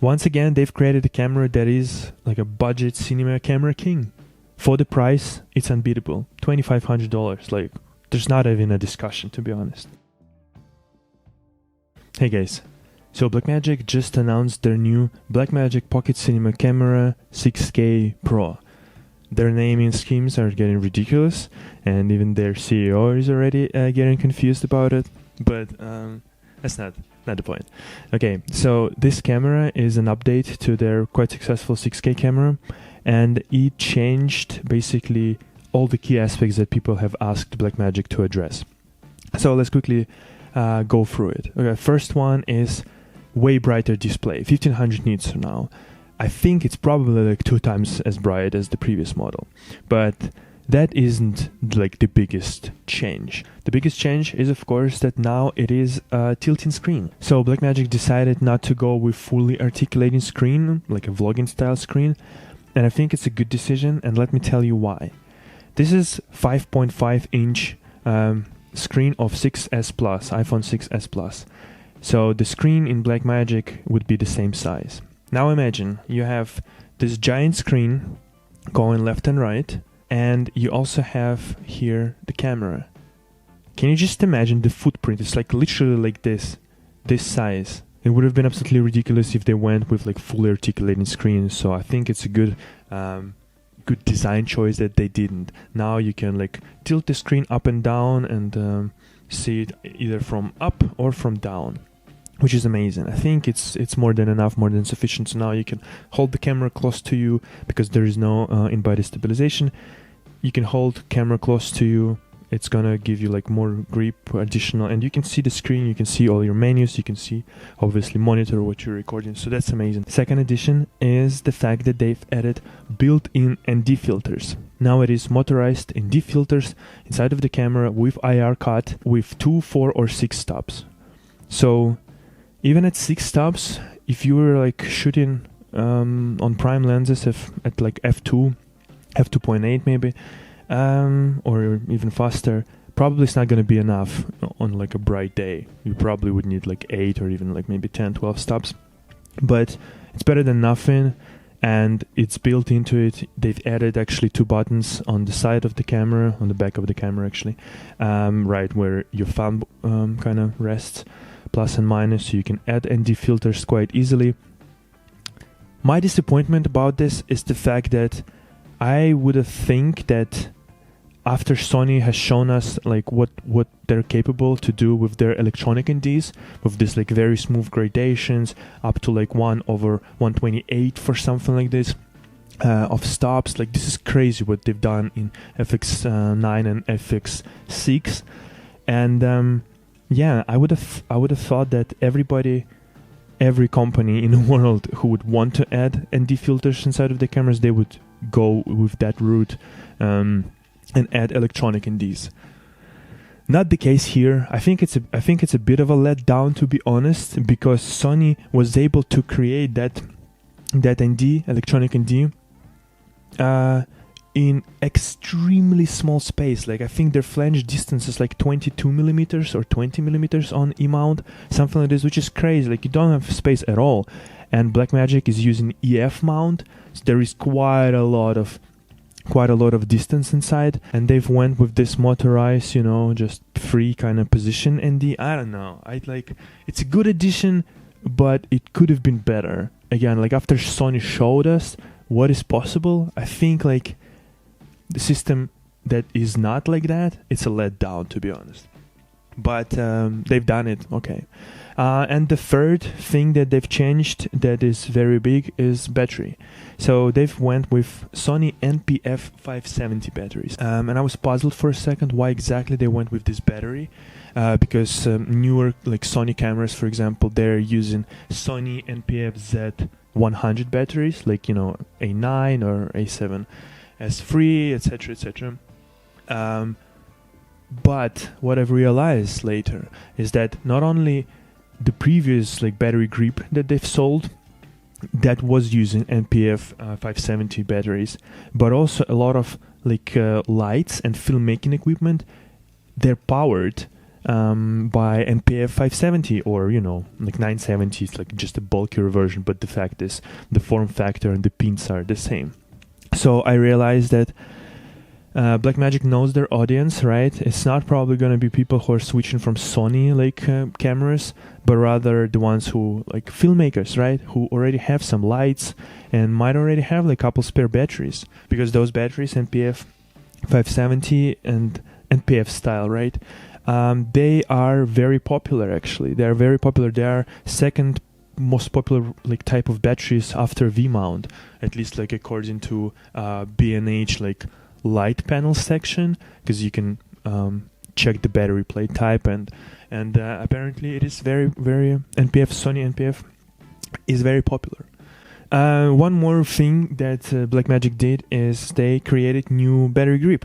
Once again, they've created a camera that is like a budget cinema camera king. For the price, it's unbeatable. $2,500. Like, there's not even a discussion, to be honest. Hey guys, so Blackmagic just announced their new Blackmagic Pocket Cinema Camera 6K Pro. Their naming schemes are getting ridiculous, and even their CEO is already getting confused about it, but that's not the point. Okay, so this camera is an update to their quite successful 6K camera, and it changed basically all the key aspects that people have asked Blackmagic to address. So let's quickly go through it. Okay, first one is way brighter display, 1500 nits now. I think it's probably like 2 times as bright as the previous model, but that isn't like the biggest change. The biggest change is, of course, that now it is a tilting screen. So Blackmagic decided not to go with fully articulating screen, like a vlogging style screen, and I think it's a good decision, and let me tell you why. This is 5.5 inch screen of 6S Plus, iPhone 6S Plus. So the screen in Blackmagic would be the same size. Now imagine you have this giant screen going left and right, and you also have here the camera. Can you just imagine the footprint? It's like literally like this size. It would have been absolutely ridiculous if they went with like fully articulating screens. So I think it's a good design choice that they didn't. Now you can like tilt the screen up and down and see it either from up or from down, which is amazing. I think it's more than enough, more than sufficient. So now you can hold the camera close to you because there is no in-body stabilization. You can hold camera close to you. It's gonna give you like more grip, additional, and you can see the screen, you can see all your menus, you can see obviously monitor what you're recording, so that's amazing. Second addition is the fact that they've added built-in ND filters. Now it is motorized ND filters inside of the camera with IR cut with 2, 4 or 6 stops. So even at 6 stops, if you were like shooting on prime lenses at like f2, f2.8 maybe, or even faster, probably it's not going to be enough on like a bright day. You probably would need like 8 or even like maybe 10, 12 stops, but it's better than nothing, and it's built into it. They've added actually 2 buttons on the side of the camera, on the back of the camera actually, right where your thumb kind of rests, plus and minus, so you can add ND filters quite easily. My disappointment about this is the fact that I would have think that after Sony has shown us like what they're capable to do with their electronic NDs, with this like very smooth gradations up to like 1/128 for something like this of stops, like this is crazy what they've done in FX9 and FX6, and yeah, I would have thought that every company in the world who would want to add ND filters inside of the cameras, they would go with that route and add electronic NDs. Not the case here. I think it's a bit of a letdown, to be honest, because Sony was able to create that ND, electronic ND, in extremely small space. Like I think their flange distance is like 22 millimeters or 20 millimeters on E-mount, something like this, which is crazy. Like you don't have space at all. And Blackmagic is using EF mount, so there is quite a lot of distance inside, and they've went with this motorized, just free kind of position ND. I don't know. It's a good addition, but it could have been better. Again, like after Sony showed us what is possible, I think like the system that is not like that, it's a letdown, to be honest. But they've done it, okay. And the third thing that they've changed that is very big is battery. So they've went with Sony NPF 570 batteries. And I was puzzled for a second why exactly they went with this battery. Because newer like Sony cameras, for example, they're using Sony NPF Z100 batteries, like, A9 or A7S3, etc., etc. But what I've realized later is that not only the previous like battery grip that they've sold that was using NPF 570 batteries, but also a lot of like lights and filmmaking equipment, they're powered by NPF 570 or, like 970. It's like just a bulkier version, but the fact is the form factor and the pins are the same. So I realized that Blackmagic knows their audience, right? It's not probably going to be people who are switching from Sony cameras, but rather the ones who like filmmakers, right? Who already have some lights and might already have like a couple spare batteries, because those batteries, NPF 570 and NPF style, right? They are very popular. Actually, they are very popular. They are second most popular like type of batteries after V mount, at least like according to B&H like light panel section, because you can check the battery plate type, and apparently it is very Sony NPF is very popular. One more thing that Blackmagic did is they created new battery grip,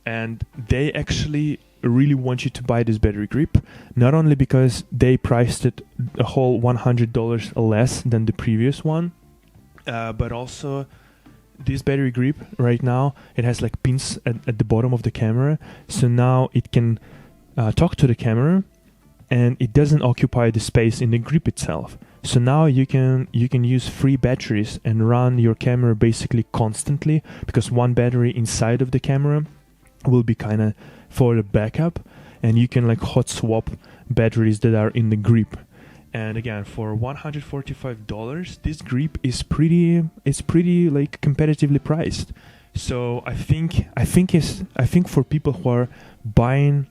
and they actually really want you to buy this battery grip, not only because they priced it a whole $100 less than the previous one, but also this battery grip right now, it has like pins at the bottom of the camera, so now it can talk to the camera and it doesn't occupy the space in the grip itself. So now you can use free batteries and run your camera basically constantly, because one battery inside of the camera will be kind of for the backup, and you can like hot swap batteries that are in the grip. And again, for $145, this grip is pretty like competitively priced. So I think for people who are buying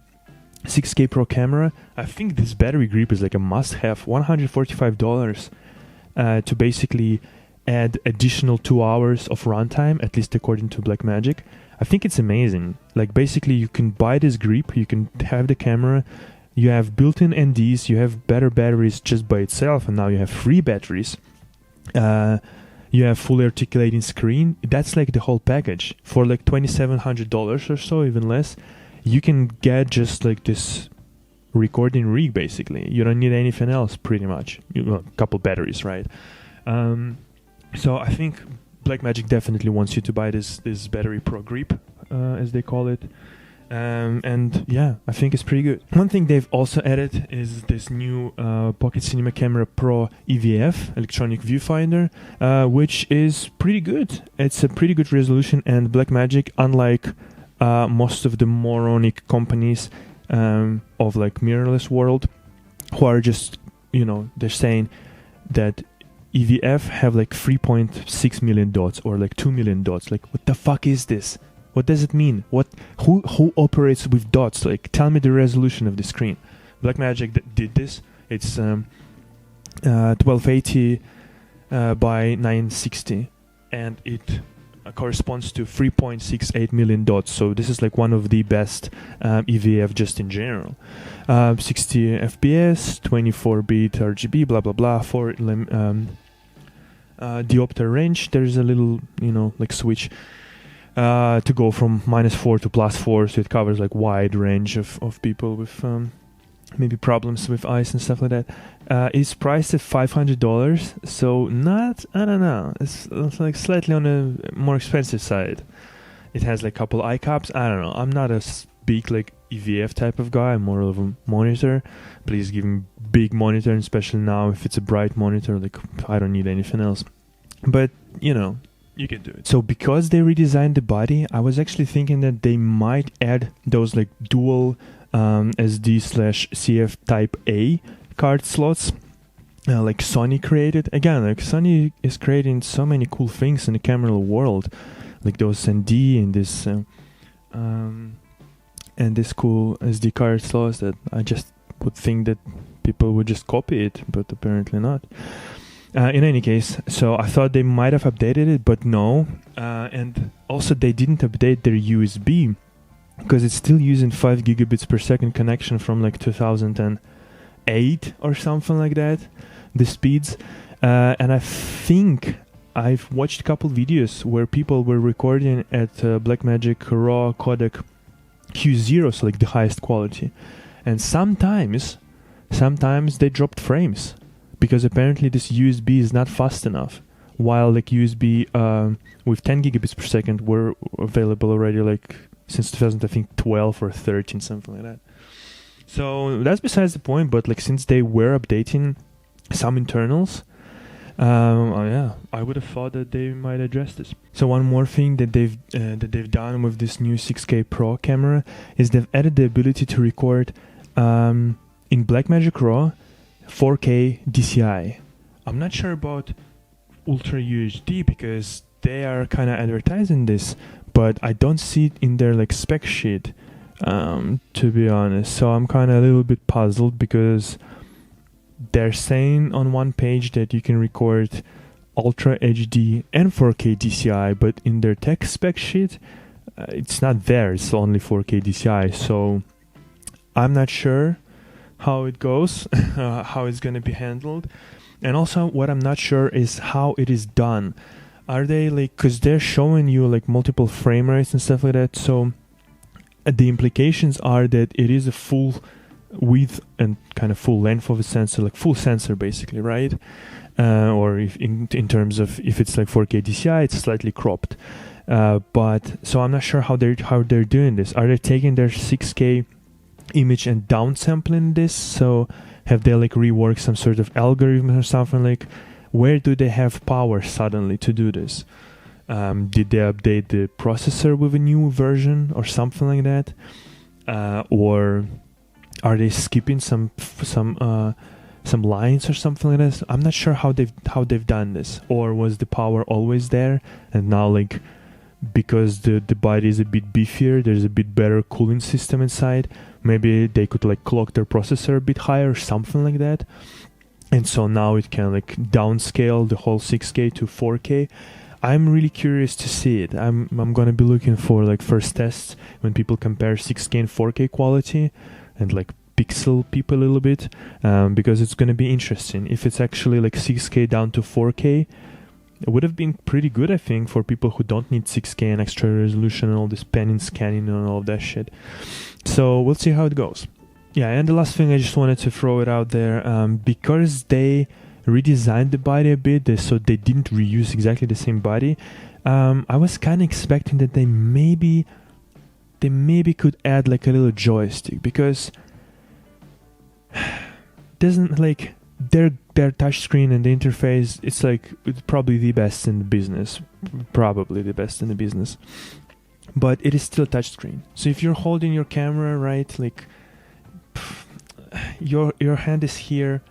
6K Pro camera, I think this battery grip is like a must-have. $145 to basically add additional 2 hours of runtime, at least according to Blackmagic. I think it's amazing. Like basically, you can buy this grip, you can have the camera. You have built-in NDs, you have better batteries just by itself, and now you have free batteries. You have fully articulating screen. That's like the whole package. For like $2,700 or so, even less, you can get just like this recording rig basically. You don't need anything else pretty much. A couple batteries, right? So I think Blackmagic definitely wants you to buy this battery pro grip, as they call it. And yeah, I think it's pretty good. One thing they've also added is this new Pocket Cinema Camera Pro EVF, electronic viewfinder, which is pretty good. It's a pretty good resolution, and Blackmagic, unlike most of the moronic companies of like mirrorless world, who are just, they're saying that EVF have like 3.6 million dots or like 2 million dots. Like, what the fuck is this? What does it mean? Who operates with dots? Like, tell me the resolution of the screen. Blackmagic did this. It's 1280 by 960, and it corresponds to 3.68 million dots. So this is like one of the best EVF just in general. 60 FPS, 24-bit RGB, blah blah blah. For diopter range, there's a little like switch. To go from -4 to +4, so it covers like wide range of people with maybe problems with eyes and stuff like that. It's priced at $500, so I don't know, it's like slightly on the more expensive side. It has like a couple eye caps. I don't know, I'm not a big like EVF type of guy. I'm more of a monitor. Please give me big monitor, and especially now if it's a bright monitor, like I don't need anything else. But you can do it. So because they redesigned the body, I was actually thinking that they might add those like dual SD/CF Type A card slots, like Sony created. Again, like Sony is creating so many cool things in the camera world, like those ND and this cool SD card slots that I just would think that people would just copy it, but apparently not. In any case, so I thought they might have updated it, but no. And also they didn't update their USB, because it's still using 5 gigabits per second connection from like 2008 or something like that, the speeds. And I think I've watched a couple videos where people were recording at Blackmagic RAW codec Q0, so like the highest quality. And sometimes they dropped frames, because apparently this USB is not fast enough, while like USB with 10 gigabits per second were available already like since 2012 or 13, something like that. So that's besides the point. But like since they were updating some internals, yeah, I would have thought that they might address this. So one more thing that they've done with this new 6K Pro camera is they've added the ability to record in Blackmagic RAW 4K DCI. I'm not sure about Ultra UHD because they are kind of advertising this, but I don't see it in their like spec sheet, to be honest. So I'm kind of a little bit puzzled because they're saying on one page that you can record Ultra HD and 4K DCI, but in their tech spec sheet, it's not there. It's only 4K DCI. So I'm not sure how it goes, how it's going to be handled. And also what I'm not sure is how it is done. Are they like, because they're showing you like multiple frame rates and stuff like that. So the implications are that it is a full width and kind of full length of a sensor, like full sensor basically, right? Or if in terms of if it's like 4K DCI, it's slightly cropped. But so I'm not sure how they're doing this. Are they taking their 6K image and downsampling this? So have they like reworked some sort of algorithm or something? Like, where do they have power suddenly to do this? Did they update the processor with a new version or something like that? Or are they skipping some lines or something like this? I'm not sure how they've done this. Or was the power always there and now like because the body is a bit beefier, there's a bit better cooling system inside, maybe they could like clock their processor a bit higher or something like that, and so now it can like downscale the whole 6K to 4K. I'm really curious to see it. I'm gonna be looking for like first tests when people compare 6K and 4K quality and like pixel peep a little bit, because it's gonna be interesting. If it's actually like 6K down to 4K, it would have been pretty good, I think, for people who don't need 6K and extra resolution and all this panning, scanning and all of that shit. So we'll see how it goes. Yeah, and the last thing I just wanted to throw it out there, because they redesigned the body a bit, so they didn't reuse exactly the same body. I was kind of expecting that they maybe could add like a little joystick, because doesn't like their touchscreen and the interface, it's like it's probably the best in the business, but it is still touchscreen. So if you're holding your camera, right, like your hand is here,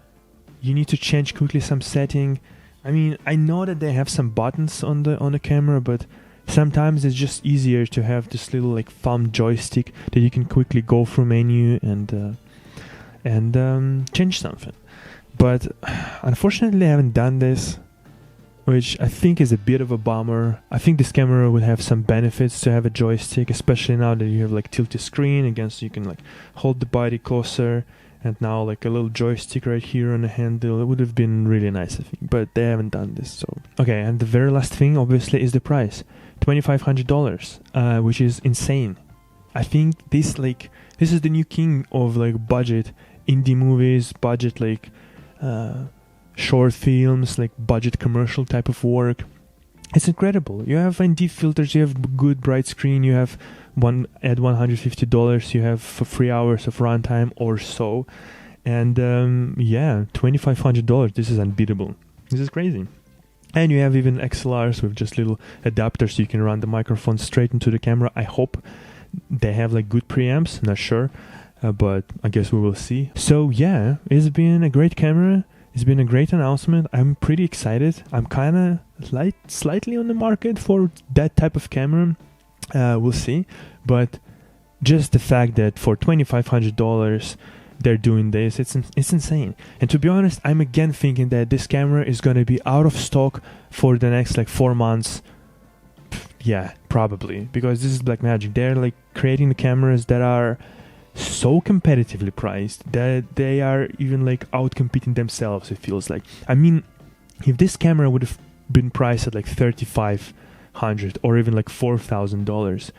you need to change quickly some setting. I mean, I know that they have some buttons on the camera, but sometimes it's just easier to have this little like thumb joystick that you can quickly go through menu and change something. But unfortunately, I haven't done this, which I think is a bit of a bummer. I think this camera would have some benefits to have a joystick, especially now that you have like tilted screen again, so you can like hold the body closer, and now like a little joystick right here on the handle. It would have been really nice, I think, but they haven't done this. So okay, and the very last thing obviously is the price, $2,500, which is insane. I think this is the new king of like budget indie movies, budget like short films, like budget commercial type of work. It's incredible. You have ND filters, you have good bright screen, you have at $150, you have for 3 hours of runtime or so, and yeah, $2,500. This is unbeatable. This is crazy. And you have even XLRs with just little adapters, so you can run the microphone straight into the camera. I hope they have like good preamps. Not sure. But I guess we will see. So yeah, it's been a great camera. It's been a great announcement. I'm pretty excited. I'm kind of slightly on the market for that type of camera. We'll see. But just the fact that for $2,500 they're doing this, it's insane. And to be honest, I'm again thinking that this camera is going to be out of stock for the next like 4 months. Yeah, probably, because this is Blackmagic. They're like creating the cameras that are so competitively priced that they are even like out competing themselves, it feels like. I mean, if this camera would have been priced at like $3,500 or even like $4,000,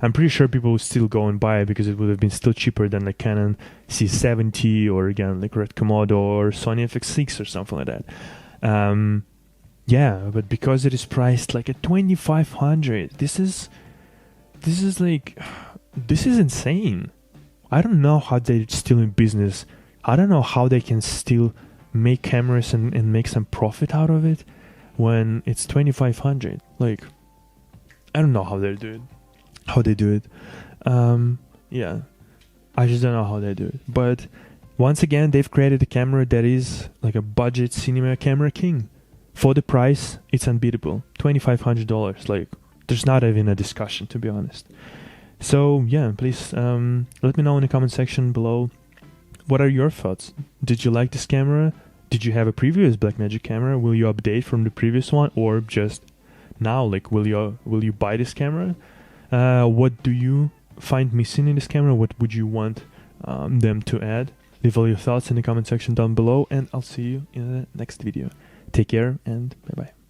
I'm pretty sure people would still go and buy it, because it would have been still cheaper than like Canon C70 or again like Red Komodo or Sony FX6 or something like that. Yeah, but because it is priced like at $2,500, this is insane. I don't know how they're still in business. I don't know how they can still make cameras and make some profit out of it when it's 2,500. Like, I don't know how they do it. Yeah, I just don't know how they do it. But once again, they've created a camera that is like a budget cinema camera king. For the price, it's unbeatable. $2,500. Like, there's not even a discussion, to be honest. So yeah, please let me know in the comment section below. What are your thoughts? Did you like this camera? Did you have a previous Blackmagic camera? Will you update from the previous one, or just now? Like, will you buy this camera? What do you find missing in this camera? What would you want them to add? Leave all your thoughts in the comment section down below, and I'll see you in the next video. Take care, and bye bye.